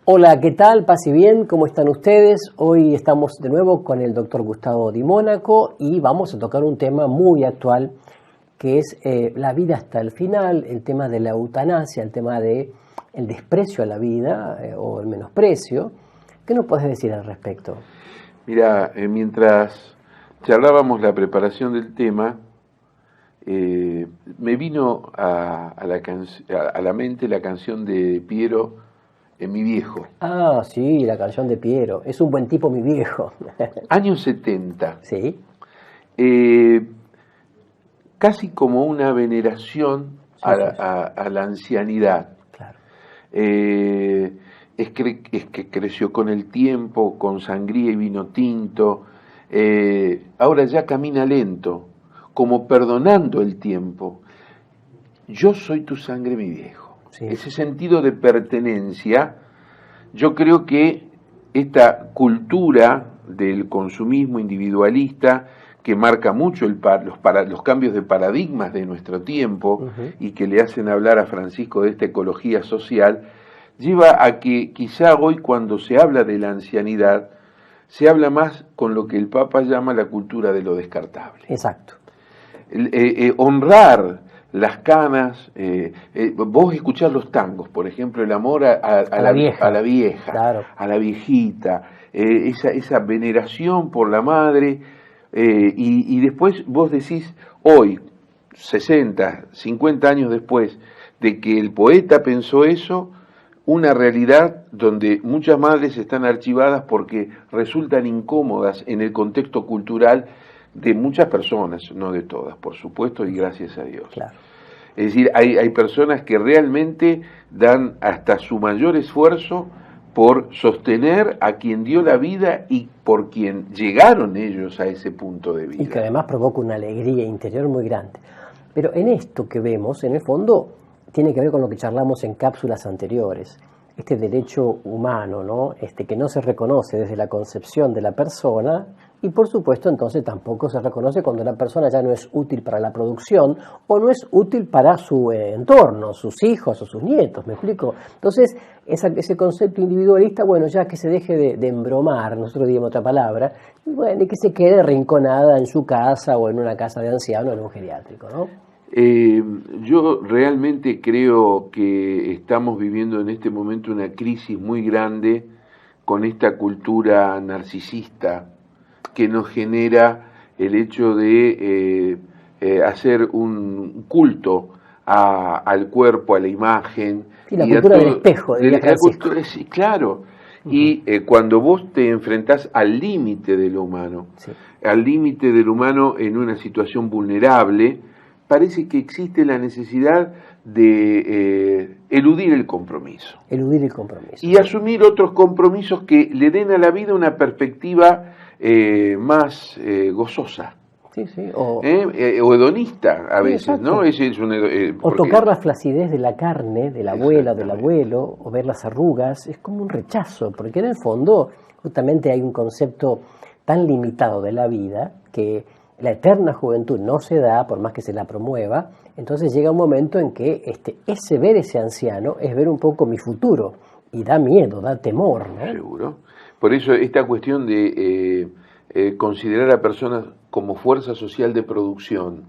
Hola, ¿qué tal? Paz y bien, ¿cómo están ustedes? Hoy estamos de nuevo con el doctor Gustavo Di Mónaco y vamos a tocar un tema muy actual que es la vida hasta el final, el tema de la eutanasia, el tema de el desprecio a la vida o el menosprecio. ¿Qué nos podés decir al respecto? Mira, mientras charlábamos la preparación del tema, me vino a la mente la canción de Piero, Mi Viejo, Ah, sí, la canción de Piero. Es un buen tipo, mi viejo. años 70, Sí, eh, casi como una veneración sí, sí, sí, a la ancianidad. claro. Eh, es que creció con el tiempo, con sangría y vino tinto. Ahora ya camina lento, como perdonando el tiempo. Yo soy tu sangre, mi viejo. Sí, Ese sentido de pertenencia, yo creo que esta cultura del consumismo individualista que marca mucho los cambios de paradigmas de nuestro tiempo ujú, y que le hacen hablar a Francisco de esta ecología social, lleva a que quizá hoy cuando se habla de la ancianidad, se habla más con lo que el Papa llama la cultura de lo descartable. exacto. Honrar las canas, vos escuchás los tangos, por ejemplo, el amor A la a vieja, la vieja, claro. a la viejita, esa veneración por la madre, y después vos decís, hoy, 60, 50 años después de que el poeta pensó eso, una realidad donde muchas madres están archivadas porque resultan incómodas en el contexto cultural de muchas personas, no de todas, por supuesto, y gracias a Dios. Claro. Es decir, hay personas que realmente dan hasta su mayor esfuerzo por sostener a quien dio la vida y por quien llegaron ellos a ese punto de Y que vida. además provoca una alegría interior muy grande. Pero en esto que vemos, en el fondo, tiene que ver con lo que charlamos en cápsulas anteriores. Este derecho humano, ¿no? Que no se reconoce desde la concepción de la persona y por supuesto entonces tampoco se reconoce cuando la persona ya no es útil para la producción o no es útil para su entorno, sus hijos o sus nietos, ¿me explico? Entonces ese concepto individualista, bueno, ya que se deje de embromar, nosotros digamos otra palabra, y bueno, y que se quede rinconada en su casa o en una casa de ancianos o en un geriátrico, ¿no? Yo realmente creo que estamos viviendo en este momento una crisis muy grande con esta cultura narcisista que nos genera el hecho de hacer un culto al cuerpo, a la imagen Sí, la y a cultura del todo. espejo, diría La Francisco. cultura, sí, claro. Ujú, Y cuando vos te enfrentás al límite de lo humano, sí. al límite del humano en una situación vulnerable, parece que existe la necesidad de eludir el compromiso Eludir el compromiso, y sí. asumir otros compromisos que le den a la vida una perspectiva más gozosa, Sí, sí. o hedonista a Sí, veces, ¿no? exacto. Ese es O porque tocar la flacidez de la carne, de la abuela o del exactamente. abuelo, o ver las arrugas, es como un rechazo, porque en el fondo justamente hay un concepto tan limitado de la vida que la eterna juventud no se da, por más que se la promueva, entonces llega un momento en que ese ver ese anciano es ver un poco mi futuro, y da miedo, da temor, ¿no? Seguro. Por eso esta cuestión de considerar a personas como fuerza social de producción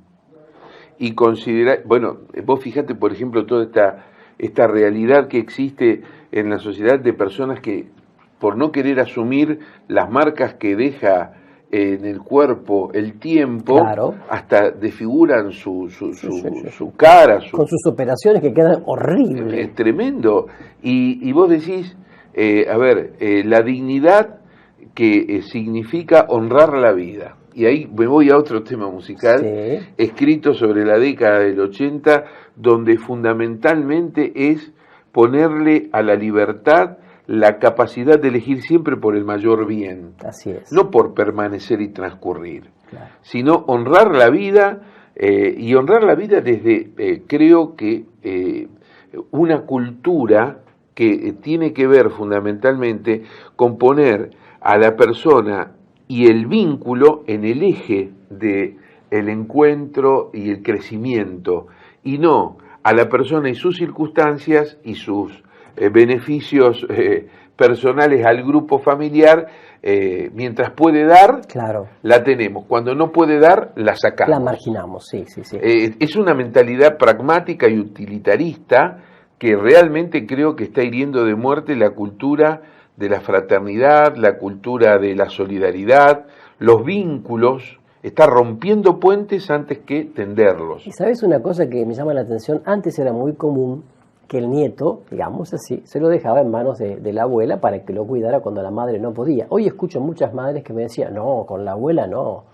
y considerar, bueno, vos fíjate, por ejemplo, toda esta realidad que existe en la sociedad de personas que, por no querer asumir las marcas que deja en el cuerpo el tiempo, Claro, hasta desfiguran sí, sí, sí, sí. su cara, Con sus operaciones que quedan horribles. es tremendo. Y vos decís, a ver, la dignidad que significa honrar la vida. Y ahí me voy a otro tema musical, Sí, escrito sobre la década del 80, donde fundamentalmente es ponerle a la libertad la capacidad de elegir siempre por el mayor bien, así es, no por permanecer y transcurrir, claro. sino honrar la vida, y honrar la vida desde, creo que, una cultura que tiene que ver fundamentalmente con poner a la persona y el vínculo en el eje de el encuentro y el crecimiento, y no a la persona y sus circunstancias y sus beneficios personales al grupo familiar, mientras puede dar, claro, la tenemos. Cuando no puede dar, la sacamos. La marginamos, sí. Es una mentalidad pragmática y utilitarista que realmente creo que está hiriendo de muerte la cultura de la fraternidad, la cultura de la solidaridad, los vínculos. Está rompiendo puentes antes que tenderlos. Y sabes una cosa que me llama la atención, antes era muy común que el nieto, digamos así, se lo dejaba en manos de la abuela para que lo cuidara cuando la madre no podía. Hoy escucho muchas madres que me decían, no, con la abuela no,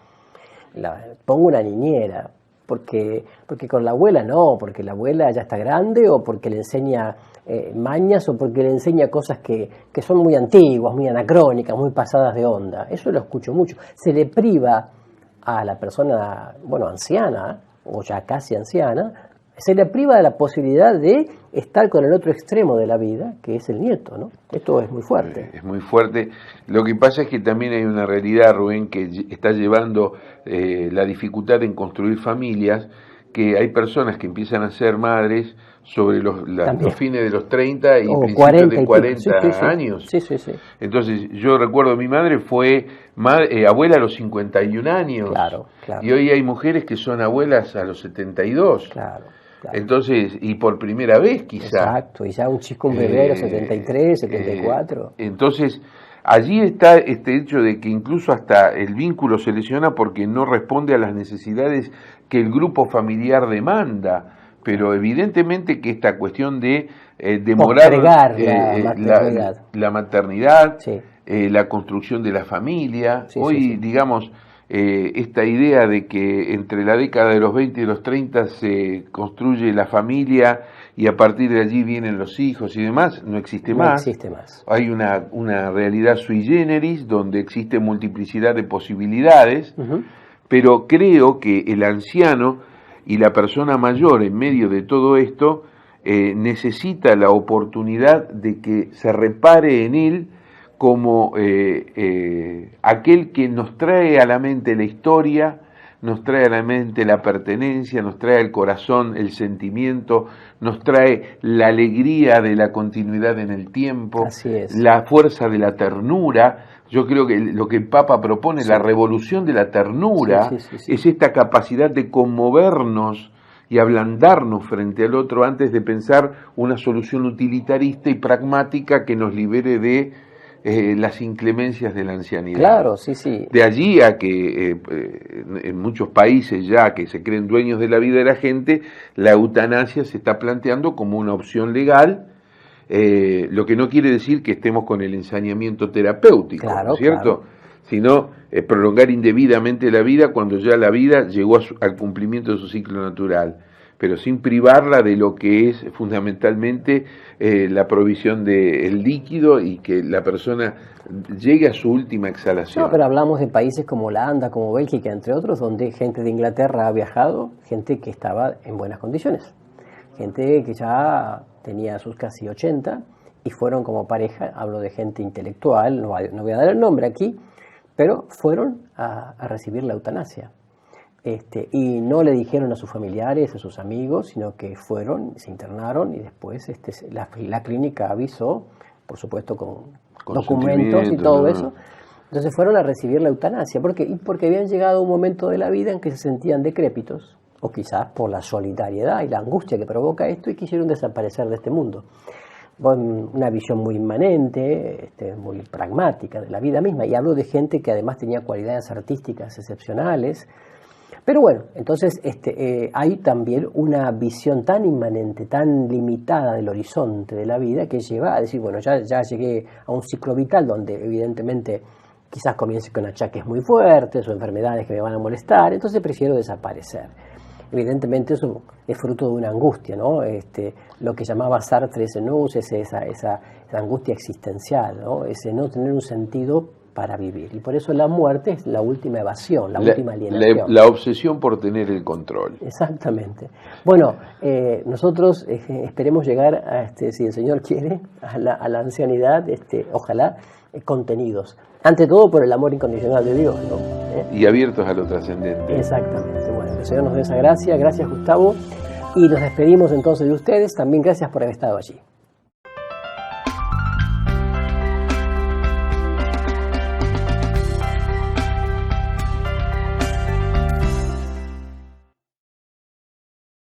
pongo una niñera, porque con la abuela no, porque la abuela ya está grande o porque le enseña mañas o porque le enseña cosas que son muy antiguas, muy anacrónicas, muy pasadas de onda. Eso lo escucho mucho. Se le priva a la persona, bueno, anciana o ya casi anciana, se le priva de la posibilidad de estar con el otro extremo de la vida, que es el nieto, ¿no? Esto es muy fuerte. Es muy fuerte. Lo que pasa es que también hay una realidad, Rubén, que está llevando la dificultad en construir familias, que hay personas que empiezan a ser madres sobre los fines de los 30 y principios 40 de 40 años. Sí. Entonces, yo recuerdo, mi madre fue abuela a los 51 años. Claro. Y hoy hay mujeres que son abuelas a los 72. Claro. Entonces, y por primera vez quizá. Exacto, y ya un chico, un bebé a los 73, 74. Entonces, allí está este hecho de que incluso hasta el vínculo se lesiona porque no responde a las necesidades que el grupo familiar demanda. Pero evidentemente que esta cuestión de demorar la maternidad, sí, la construcción de la familia, sí, hoy sí. digamos, esta idea de que entre la década de los 20 y los 30 se construye la familia y a partir de allí vienen los hijos y demás, no existe más. No existe más. Hay una realidad sui generis donde existe multiplicidad de posibilidades, pero creo que el anciano y la persona mayor en medio de todo esto necesita la oportunidad de que se repare en él como aquel que nos trae a la mente la historia, nos trae a la mente la pertenencia, nos trae al corazón el sentimiento, nos trae la alegría de la continuidad en el tiempo, así es, la fuerza de la ternura. Yo creo que lo que el Papa propone, la revolución de la ternura, es esta capacidad de conmovernos y ablandarnos frente al otro antes de pensar una solución utilitarista y pragmática que nos libere de las inclemencias de la ancianidad. Claro, sí. De allí a que en muchos países ya que se creen dueños de la vida de la gente, la eutanasia se está planteando como una opción legal. Lo que no quiere decir que estemos con el ensañamiento terapéutico, claro, ¿no es cierto? Claro. Sino prolongar indebidamente la vida cuando ya la vida llegó al cumplimiento de su ciclo natural, pero sin privarla de lo que es fundamentalmente la provisión del líquido y que la persona llegue a su última exhalación. No, pero hablamos de países como Holanda, como Bélgica, entre otros, donde gente de Inglaterra ha viajado, gente que estaba en buenas condiciones, gente que ya tenía sus casi 80 y fueron como pareja, hablo de gente intelectual, no voy a dar el nombre aquí, pero fueron a recibir la eutanasia. Y no le dijeron a sus familiares, a sus amigos, sino que fueron, se internaron y después la clínica avisó, por supuesto con documentos y todo eso. Entonces fueron a recibir la eutanasia. ¿Por qué? Porque habían llegado a un momento de la vida en que se sentían decrépitos, o quizás por la solitariedad y la angustia que provoca esto, y quisieron desaparecer de este mundo. Una visión muy inmanente, muy pragmática de la vida misma, y hablo de gente que además tenía cualidades artísticas excepcionales. Pero bueno, entonces hay también una visión tan inmanente, tan limitada del horizonte de la vida que lleva a decir, bueno, ya llegué a un ciclo vital donde evidentemente quizás comience con achaques muy fuertes o enfermedades que me van a molestar, entonces prefiero desaparecer. Evidentemente eso es fruto de una angustia, ¿no? Lo que llamaba Sartre ese nous, esa angustia existencial, ¿no? Ese no tener un sentido para vivir. Y por eso la muerte es la última evasión, la última alienación. La obsesión por tener el control. Exactamente. Bueno, nosotros esperemos llegar a, si el Señor quiere, a la ancianidad, ojalá, contenidos. Ante todo por el amor incondicional de Dios, ¿no? Y abiertos a lo trascendente. Exactamente. Bueno, que el Señor nos dé esa gracia. Gracias, Gustavo. Y nos despedimos entonces de ustedes. También gracias por haber estado allí.